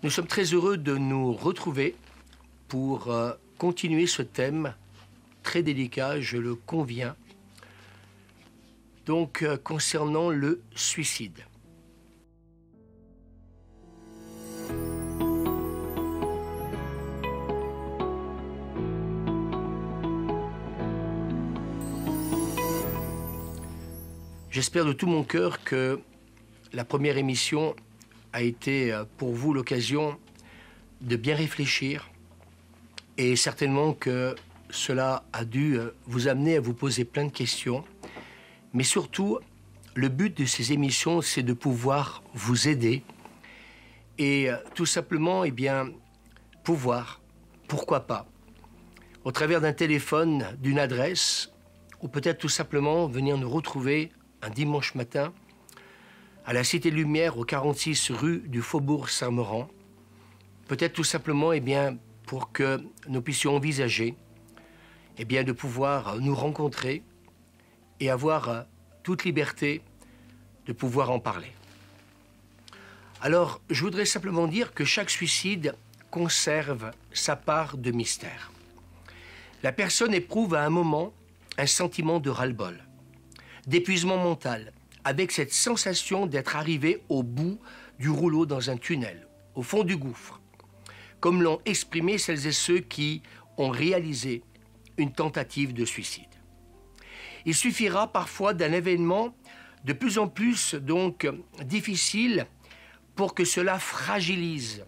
Nous sommes très heureux de nous retrouver pour continuer ce thème très délicat, je le conviens, donc concernant le suicide. J'espère de tout mon cœur que la première émission a été pour vous l'occasion de bien réfléchir et certainement que cela a dû vous amener à vous poser plein de questions. Mais surtout, le but de ces émissions, c'est de pouvoir vous aider et tout simplement, pouvoir, pourquoi pas, au travers d'un téléphone, d'une adresse, ou peut-être tout simplement venir nous retrouver un dimanche matin à la Cité Lumière, au 46 rue du Faubourg Saint-Laurent. Peut-être tout simplement pour que nous puissions envisager de pouvoir nous rencontrer et avoir toute liberté de pouvoir en parler. Alors, je voudrais simplement dire que chaque suicide conserve sa part de mystère. La personne éprouve à un moment un sentiment de ras-le-bol, d'épuisement mental, avec cette sensation d'être arrivé au bout du rouleau dans un tunnel, au fond du gouffre, comme l'ont exprimé celles et ceux qui ont réalisé une tentative de suicide. Il suffira parfois d'un événement de plus en plus difficile pour que cela fragilise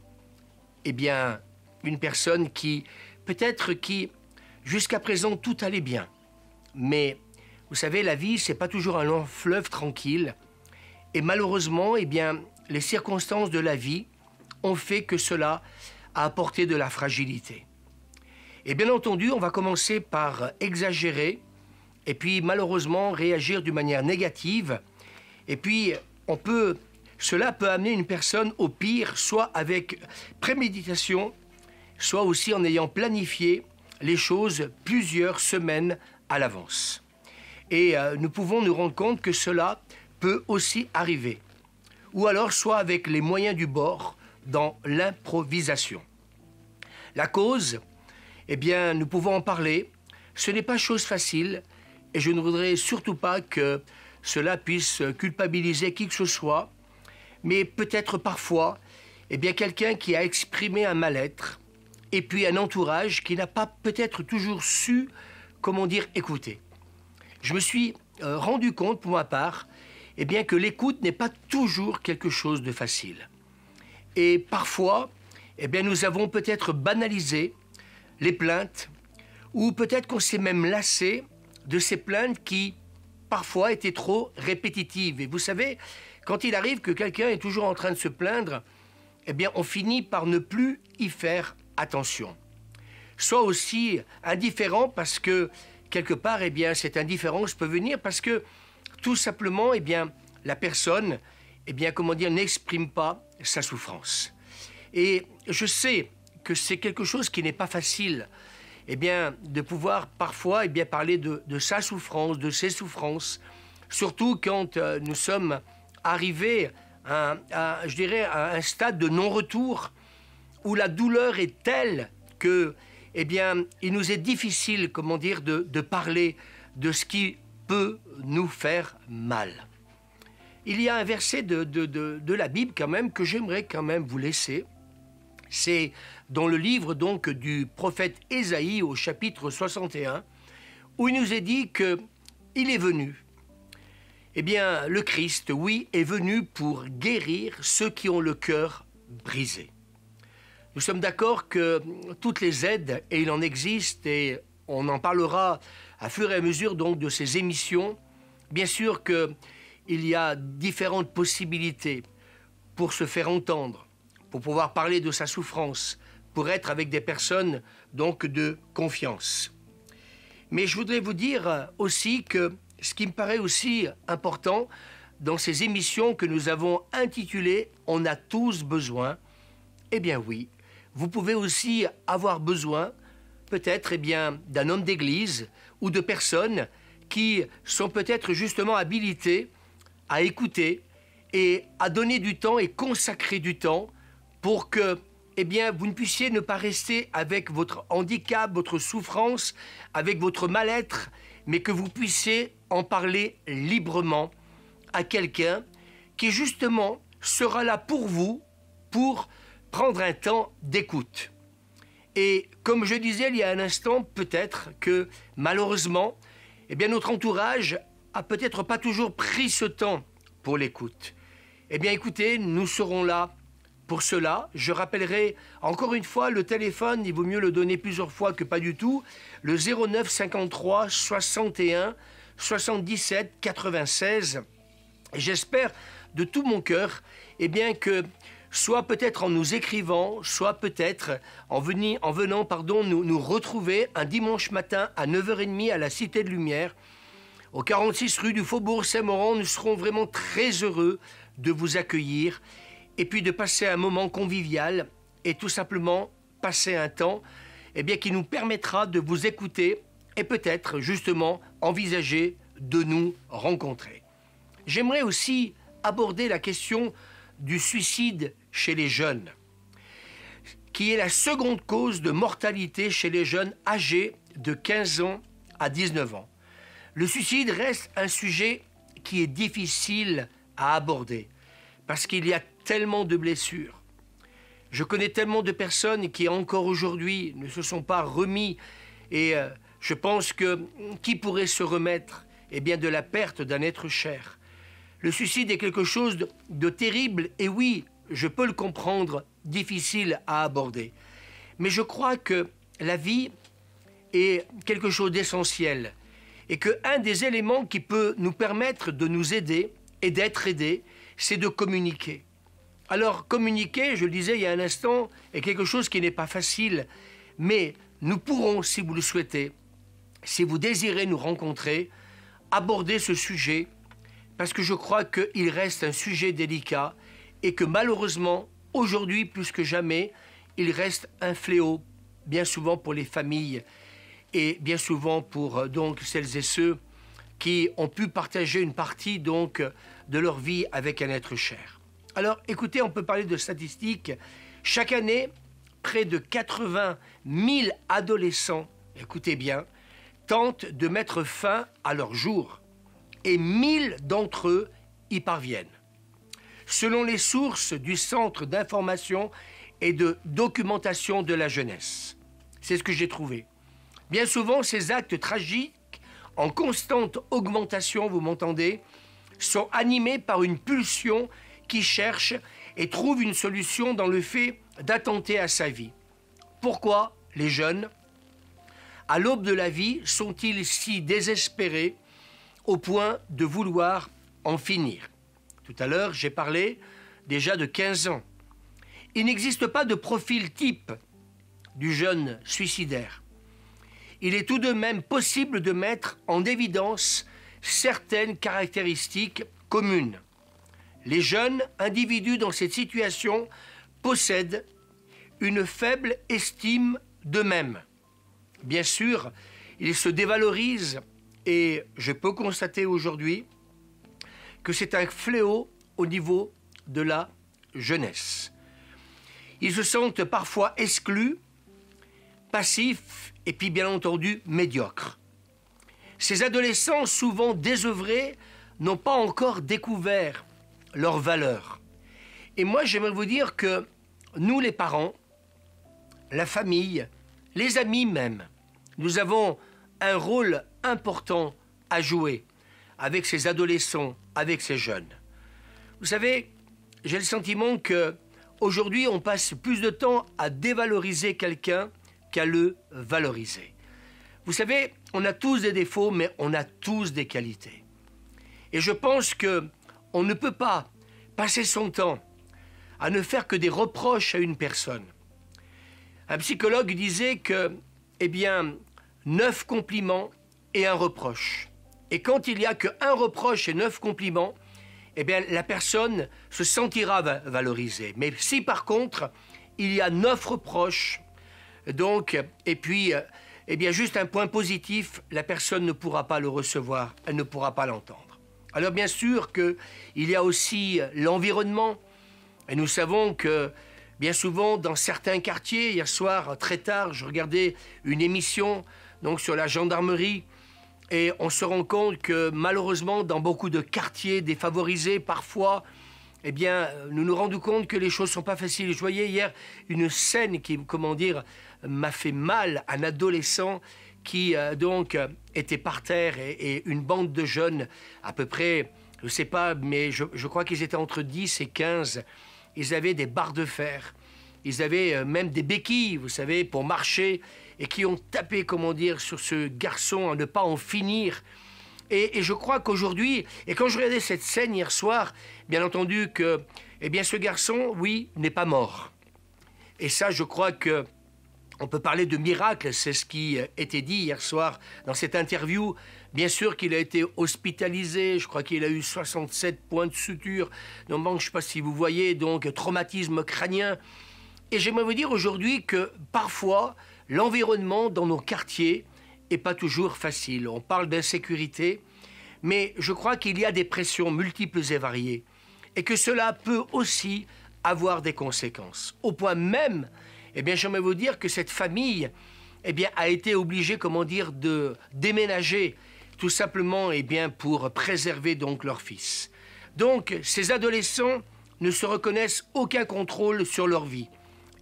une personne qui, peut-être jusqu'à présent tout allait bien, mais vous savez, la vie, c'est pas toujours un long fleuve tranquille. Et malheureusement, les circonstances de la vie ont fait que cela a apporté de la fragilité. Et bien entendu, on va commencer par exagérer et puis malheureusement réagir d'une manière négative. Et puis, cela peut amener une personne au pire, soit avec préméditation, soit aussi en ayant planifié les choses plusieurs semaines à l'avance. Et nous pouvons nous rendre compte que cela peut aussi arriver. Ou alors soit avec les moyens du bord, dans l'improvisation. La cause, nous pouvons en parler. Ce n'est pas chose facile et je ne voudrais surtout pas que cela puisse culpabiliser qui que ce soit. Mais peut-être parfois, quelqu'un qui a exprimé un mal-être et puis un entourage qui n'a pas peut-être toujours su, écouter. Je me suis rendu compte, pour ma part, que l'écoute n'est pas toujours quelque chose de facile. Et parfois, nous avons peut-être banalisé les plaintes, ou peut-être qu'on s'est même lassé de ces plaintes qui, parfois, étaient trop répétitives. Et vous savez, quand il arrive que quelqu'un est toujours en train de se plaindre, on finit par ne plus y faire attention. Soit aussi indifférent parce que quelque part, cette indifférence peut venir parce que, tout simplement, la personne, n'exprime pas sa souffrance. Et je sais que c'est quelque chose qui n'est pas facile, de pouvoir parfois, parler de sa souffrance, de ses souffrances, surtout quand nous sommes arrivés à un stade de non-retour où la douleur est telle que il nous est difficile, de parler de ce qui peut nous faire mal. Il y a un verset de la Bible quand même que j'aimerais quand même vous laisser. C'est dans le livre du prophète Ésaïe au chapitre 61, où il nous est dit que il est venu. Le Christ, oui, est venu pour guérir ceux qui ont le cœur brisé. Nous sommes d'accord que toutes les aides, et il en existe, et on en parlera à fur et à mesure de ces émissions, bien sûr qu'il y a différentes possibilités pour se faire entendre, pour pouvoir parler de sa souffrance, pour être avec des personnes de confiance. Mais je voudrais vous dire aussi que ce qui me paraît aussi important dans ces émissions que nous avons intitulées « On a tous besoin », oui, vous pouvez aussi avoir besoin, peut-être, d'un homme d'église ou de personnes qui sont peut-être justement habilitées à écouter et à donner du temps et consacrer du temps pour que eh bien, vous ne puissiez ne pas rester avec votre handicap, votre souffrance, avec votre mal-être, mais que vous puissiez en parler librement à quelqu'un qui justement sera là pour vous, pour prendre un temps d'écoute. Et comme je disais il y a un instant, peut-être que malheureusement, eh bien, notre entourage a peut-être pas toujours pris ce temps pour l'écoute. Eh bien écoutez, nous serons là pour cela. Je rappellerai encore une fois le téléphone, il vaut mieux le donner plusieurs fois que pas du tout, le 09 53 61 77 96. J'espère de tout mon cœur eh bien, que soit peut-être en nous écrivant, soit peut-être en venant nous retrouver un dimanche matin à 9h30 à la Cité de Lumière, au 46 rue du Faubourg Saint-Laurent. Nous serons vraiment très heureux de vous accueillir et puis de passer un moment convivial et tout simplement passer un temps eh bien, qui nous permettra de vous écouter et peut-être justement envisager de nous rencontrer. J'aimerais aussi aborder la question du suicide chez les jeunes, qui est la seconde cause de mortalité chez les jeunes âgés de 15 ans à 19 ans. Le suicide reste un sujet qui est difficile à aborder parce qu'il y a tellement de blessures. Je connais tellement de personnes qui encore aujourd'hui ne se sont pas remis et je pense que qui pourrait se remettre eh bien, de la perte d'un être cher. Le suicide est quelque chose de terrible et oui, je peux le comprendre, difficile à aborder. Mais je crois que la vie est quelque chose d'essentiel et qu'un des éléments qui peut nous permettre de nous aider et d'être aidés, c'est de communiquer. Alors communiquer, je le disais il y a un instant, est quelque chose qui n'est pas facile, mais nous pourrons, si vous le souhaitez, si vous désirez nous rencontrer, aborder ce sujet parce que je crois qu'il reste un sujet délicat et que malheureusement, aujourd'hui plus que jamais, il reste un fléau, bien souvent pour les familles et bien souvent pour donc celles et ceux qui ont pu partager une partie donc de leur vie avec un être cher. Alors écoutez, on peut parler de statistiques. Chaque année, près de 80 000 adolescents, écoutez bien, tentent de mettre fin à leur jour. Et 1000 d'entre eux y parviennent. Selon les sources du Centre d'information et de documentation de la jeunesse. C'est ce que j'ai trouvé. Bien souvent, ces actes tragiques, en constante augmentation, vous m'entendez, sont animés par une pulsion qui cherche et trouve une solution dans le fait d'attenter à sa vie. Pourquoi les jeunes, à l'aube de la vie, sont-ils si désespérés au point de vouloir en finir? Tout à l'heure, j'ai parlé déjà de 15 ans. Il n'existe pas de profil type du jeune suicidaire. Il est tout de même possible de mettre en évidence certaines caractéristiques communes. Les jeunes individus dans cette situation possèdent une faible estime d'eux-mêmes. Bien sûr, ils se dévalorisent et je peux constater aujourd'hui que c'est un fléau au niveau de la jeunesse. Ils se sentent parfois exclus, passifs et puis bien entendu médiocres. Ces adolescents, souvent désœuvrés, n'ont pas encore découvert leurs valeurs. Et moi, j'aimerais vous dire que nous, les parents, la famille, les amis même, nous avons un rôle important à jouer avec ces adolescents, avec ces jeunes. Vous savez, j'ai le sentiment qu'aujourd'hui, on passe plus de temps à dévaloriser quelqu'un qu'à le valoriser. Vous savez, on a tous des défauts, mais on a tous des qualités. Et je pense qu'on ne peut pas passer son temps à ne faire que des reproches à une personne. Un psychologue disait que, 9 compliments et un reproche. Et quand il n'y a qu'un reproche et 9 compliments, la personne se sentira valorisée. Mais si par contre, il y a 9 reproches, juste un point positif, la personne ne pourra pas le recevoir, elle ne pourra pas l'entendre. Alors bien sûr qu'il y a aussi l'environnement, et nous savons que bien souvent dans certains quartiers. Hier soir, très tard, je regardais une émission donc, sur la gendarmerie et on se rend compte que malheureusement, dans beaucoup de quartiers défavorisés, parfois, eh bien, nous nous rendons compte que les choses ne sont pas faciles. Je voyais hier une scène qui, comment dire, m'a fait mal. Un adolescent qui, était par terre et une bande de jeunes, à peu près, je ne sais pas, mais je crois qu'ils étaient entre 10 et 15. Ils avaient des barres de fer. Ils avaient même des béquilles, vous savez, pour marcher, et qui ont tapé, comment dire, sur ce garçon à ne pas en finir. Et je crois qu'aujourd'hui, et quand je regardais cette scène hier soir, bien entendu que, eh bien, ce garçon, oui, n'est pas mort. Et ça, je crois que on peut parler de miracle, c'est ce qui était dit hier soir dans cette interview. Bien sûr qu'il a été hospitalisé, je crois qu'il a eu 67 points de suture. Donc, je ne sais pas si vous voyez, donc traumatisme crânien. Et j'aimerais vous dire aujourd'hui que parfois, l'environnement dans nos quartiers n'est pas toujours facile. On parle d'insécurité, mais je crois qu'il y a des pressions multiples et variées et que cela peut aussi avoir des conséquences. Au point même, eh bien, j'aimerais vous dire que cette famille, eh bien, a été obligée, comment dire, de déménager, tout simplement, eh bien, pour préserver donc leur fils. Donc, ces adolescents ne se reconnaissent aucun contrôle sur leur vie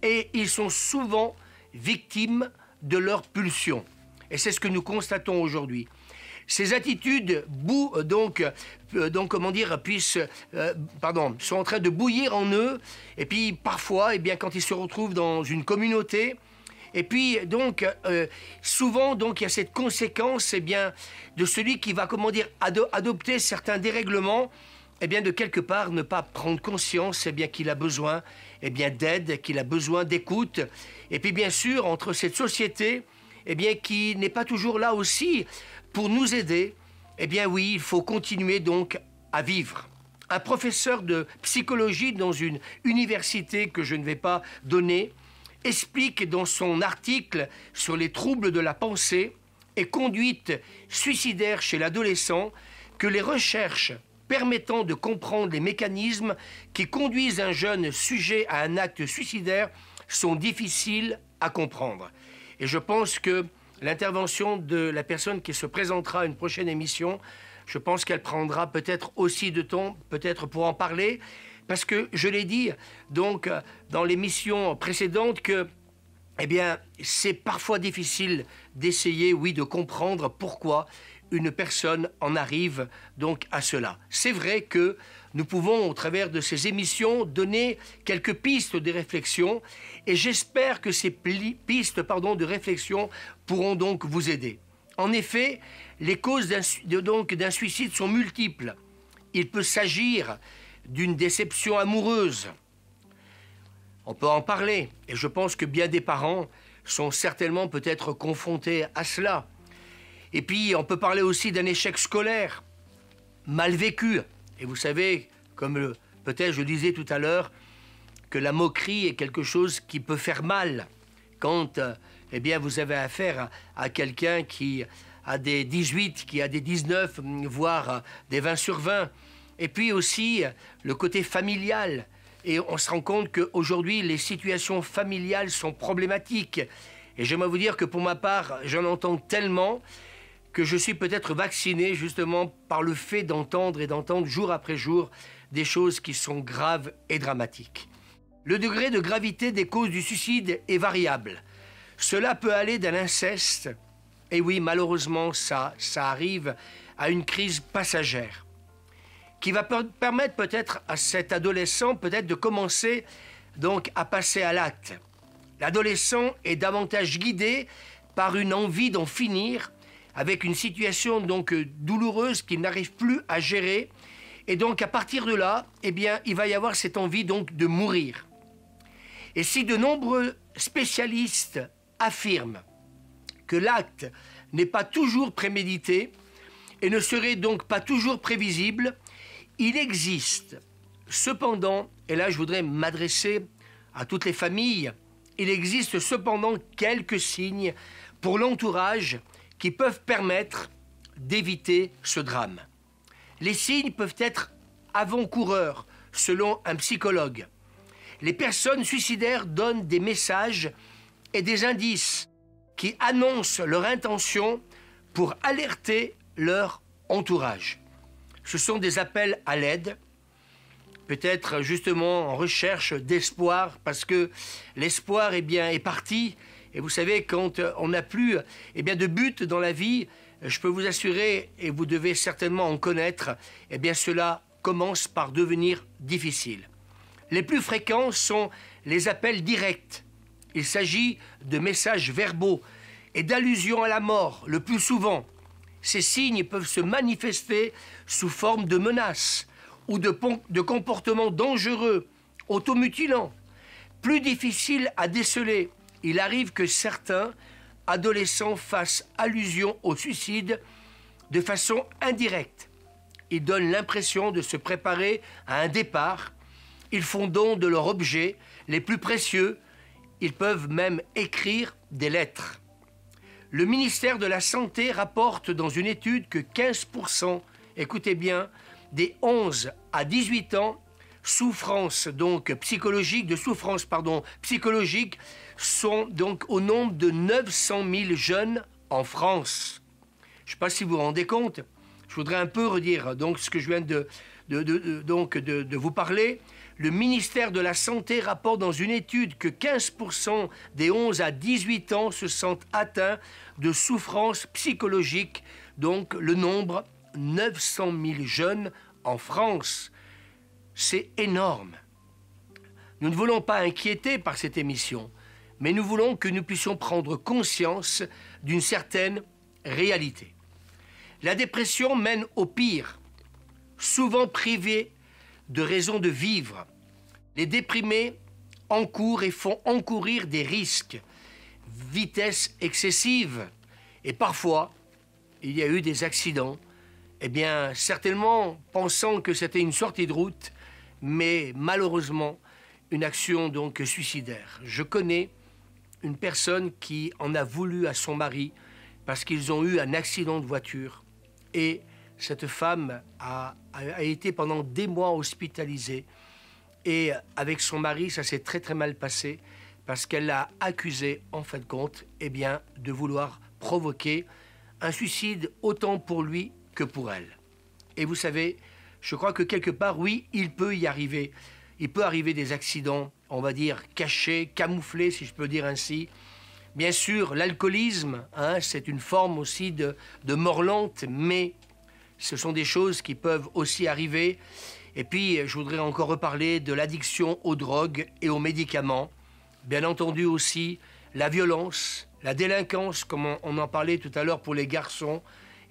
et ils sont souvent victimes de leurs pulsions. Et c'est ce que nous constatons aujourd'hui. Ces attitudes sont en train de bouillir en eux. Et puis parfois, eh bien, quand ils se retrouvent dans une communauté, et puis donc souvent donc il y a cette conséquence, eh bien, de celui qui va, comment dire, adopter certains dérèglements, eh bien, de quelque part ne pas prendre conscience, eh bien, qu'il a besoin, eh bien, d'aide, qu'il a besoin d'écoute. Et puis bien sûr, entre cette société, eh bien, qui n'est pas toujours là aussi pour nous aider, eh bien oui, il faut continuer donc à vivre. Un professeur de psychologie dans une université que je ne vais pas donner explique dans son article sur les troubles de la pensée et conduite suicidaire chez l'adolescent que les recherches permettant de comprendre les mécanismes qui conduisent un jeune sujet à un acte suicidaire sont difficiles à comprendre. Et je pense que l'intervention de la personne qui se présentera à une prochaine émission, je pense qu'elle prendra peut-être aussi de temps, peut-être pour en parler, parce que je l'ai dit donc dans l'émission précédente que, eh bien, c'est parfois difficile d'essayer, oui, de comprendre pourquoi une personne en arrive donc à cela. C'est vrai que nous pouvons, au travers de ces émissions, donner quelques pistes de réflexion et j'espère que ces pistes de réflexion pourront donc vous aider. En effet, les causes d'un suicide sont multiples. Il peut s'agir d'une déception amoureuse. On peut en parler et je pense que bien des parents sont certainement peut-être confrontés à cela. Et puis, on peut parler aussi d'un échec scolaire, mal vécu. Et vous savez, comme peut-être je disais tout à l'heure, que la moquerie est quelque chose qui peut faire mal quand eh bien, vous avez affaire à quelqu'un qui a des 18, qui a des 19, voire des 20 sur 20. Et puis aussi, le côté familial. Et on se rend compte qu'aujourd'hui, les situations familiales sont problématiques. Et j'aimerais vous dire que pour ma part, j'en entends tellement que je suis peut-être vacciné justement par le fait d'entendre jour après jour des choses qui sont graves et dramatiques. Le degré de gravité des causes du suicide est variable. Cela peut aller d'un inceste, et oui, malheureusement, ça arrive à une crise passagère, qui va permettre peut-être à cet adolescent peut-être de commencer donc à passer à l'acte. L'adolescent est davantage guidé par une envie d'en finir avec une situation donc douloureuse qu'il n'arrive plus à gérer. Et donc à partir de là, eh bien, il va y avoir cette envie donc de mourir. Et si de nombreux spécialistes affirment que l'acte n'est pas toujours prémédité et ne serait donc pas toujours prévisible, il existe cependant, et là je voudrais m'adresser à toutes les familles, il existe cependant quelques signes pour l'entourage qui peuvent permettre d'éviter ce drame. Les signes peuvent être avant-coureurs, selon un psychologue. Les personnes suicidaires donnent des messages et des indices qui annoncent leur intention pour alerter leur entourage. Ce sont des appels à l'aide, peut-être justement en recherche d'espoir, parce que l'espoir est parti. Et vous savez, quand on n'a plus de but dans la vie, je peux vous assurer, et vous devez certainement en connaître, cela commence par devenir difficile. Les plus fréquents sont les appels directs. Il s'agit de messages verbaux et d'allusions à la mort, le plus souvent. Ces signes peuvent se manifester sous forme de menaces ou de comportements dangereux, automutilants. Plus difficile à déceler, il arrive que certains adolescents fassent allusion au suicide de façon indirecte. Ils donnent l'impression de se préparer à un départ. Ils font don de leurs objets les plus précieux. Ils peuvent même écrire des lettres. Le ministère de la Santé rapporte dans une étude que 15%, écoutez bien, des 11 à 18 ans, souffrances psychologiques sont donc au nombre de 900 000 jeunes en France. Je ne sais pas si vous vous rendez compte. Je voudrais un peu redire ce que je viens de vous parler. Le ministère de la Santé rapporte dans une étude que 15% des 11 à 18 ans se sentent atteints de souffrances psychologiques. Donc le nombre, 900 000 jeunes en France. C'est énorme. Nous ne voulons pas inquiéter par cette émission, mais nous voulons que nous puissions prendre conscience d'une certaine réalité. La dépression mène au pire, souvent privés de raison de vivre. Les déprimés encourent et font encourir des risques, vitesse excessive. Et parfois, il y a eu des accidents, certainement pensant que c'était une sortie de route, mais malheureusement, une action suicidaire. Je connais une personne qui en a voulu à son mari parce qu'ils ont eu un accident de voiture. Et cette femme a été pendant des mois hospitalisée. Et avec son mari, ça s'est très très mal passé parce qu'elle l'a accusé, en fin de compte, de vouloir provoquer un suicide autant pour lui que pour elle. Et vous savez, je crois que quelque part, oui, il peut y arriver. Il peut arriver des accidents, on va dire, cachés, camouflés, si je peux dire ainsi. Bien sûr, l'alcoolisme, c'est une forme aussi de mort lente, mais ce sont des choses qui peuvent aussi arriver. Et puis, je voudrais encore reparler de l'addiction aux drogues et aux médicaments. Bien entendu aussi, la violence, la délinquance, comme on en parlait tout à l'heure pour les garçons.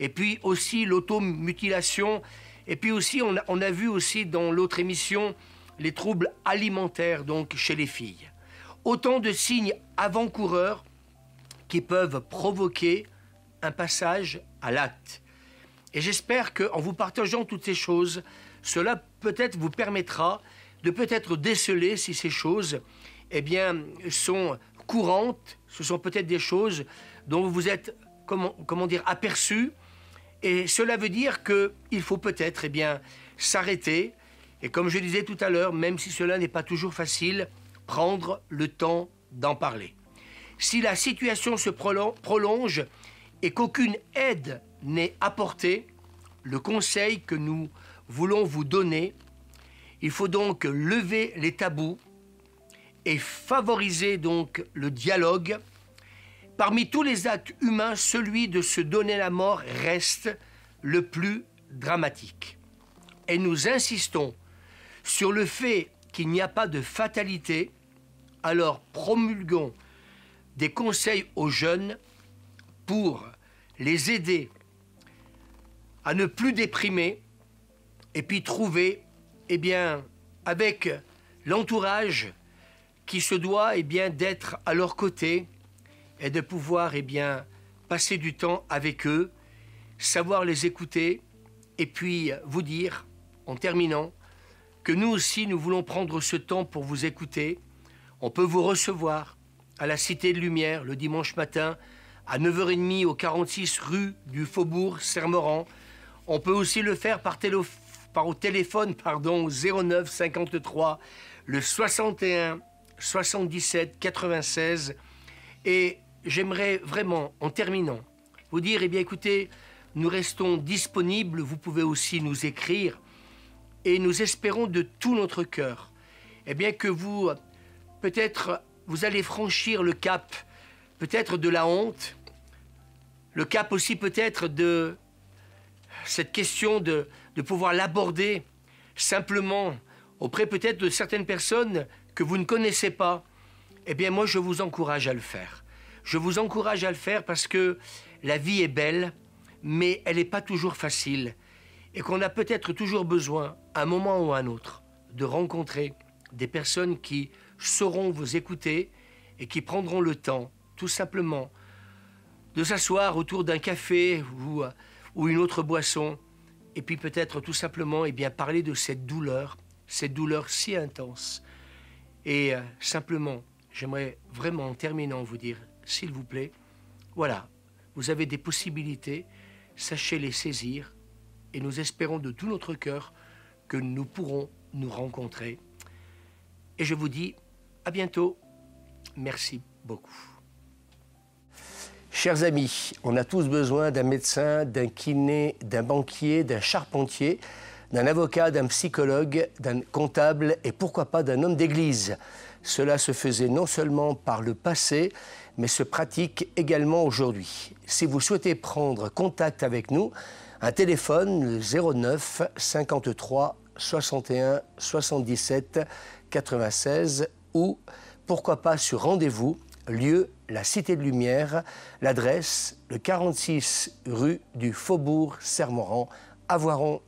Et puis aussi l'automutilation. Et puis aussi, on a vu aussi dans l'autre émission les troubles alimentaires chez les filles. Autant de signes avant-coureurs qui peuvent provoquer un passage à l'acte. Et j'espère qu'en vous partageant toutes ces choses, cela peut-être vous permettra de peut-être déceler si ces choses sont courantes, ce sont peut-être des choses dont vous êtes aperçus. Et cela veut dire qu'il faut peut-être s'arrêter. Et comme je disais tout à l'heure, même si cela n'est pas toujours facile, prendre le temps d'en parler. Si la situation se prolonge et qu'aucune aide n'est apportée, le conseil que nous voulons vous donner, il faut donc lever les tabous et favoriser le dialogue. Parmi tous les actes humains, celui de se donner la mort reste le plus dramatique. Et nous insistons sur le fait qu'il n'y a pas de fatalité, alors promulguons des conseils aux jeunes pour les aider à ne plus déprimer et puis trouver, avec l'entourage qui se doit d'être à leur côté et de pouvoir passer du temps avec eux, savoir les écouter et puis vous dire, en terminant, que nous aussi nous voulons prendre ce temps pour vous écouter. On peut vous recevoir à la Cité de Lumière le dimanche matin à 9h30 au 46 rue du Faubourg Sermeran. On peut aussi le faire au téléphone au 09 53 le 61 77 96. Et j'aimerais vraiment, en terminant, vous dire, eh bien écoutez, nous restons disponibles, vous pouvez aussi nous écrire, et nous espérons de tout notre cœur, eh bien que vous, peut-être, vous allez franchir le cap, peut-être de la honte, le cap aussi peut-être de cette question de pouvoir l'aborder simplement auprès peut-être de certaines personnes que vous ne connaissez pas. Eh bien moi je vous encourage à le faire. Je vous encourage à le faire parce que la vie est belle, mais elle n'est pas toujours facile. Et qu'on a peut-être toujours besoin, à un moment ou à un autre, de rencontrer des personnes qui sauront vous écouter et qui prendront le temps, tout simplement, de s'asseoir autour d'un café ou une autre boisson, et puis peut-être tout simplement eh bien, parler de cette douleur si intense. Et simplement, j'aimerais vraiment en terminant vous dire, s'il vous plaît, voilà, vous avez des possibilités, sachez les saisir, et nous espérons de tout notre cœur que nous pourrons nous rencontrer. Et je vous dis à bientôt. Merci beaucoup. Chers amis, on a tous besoin d'un médecin, d'un kiné, d'un banquier, d'un charpentier, d'un avocat, d'un psychologue, d'un comptable et pourquoi pas d'un homme d'église. Cela se faisait non seulement par le passé, mais se pratique également aujourd'hui. Si vous souhaitez prendre contact avec nous, un téléphone, le 09 53 61 77 96 ou pourquoi pas sur rendez-vous, lieu la Cité de Lumière, l'adresse le 46 rue du Faubourg Sermoran à Voiron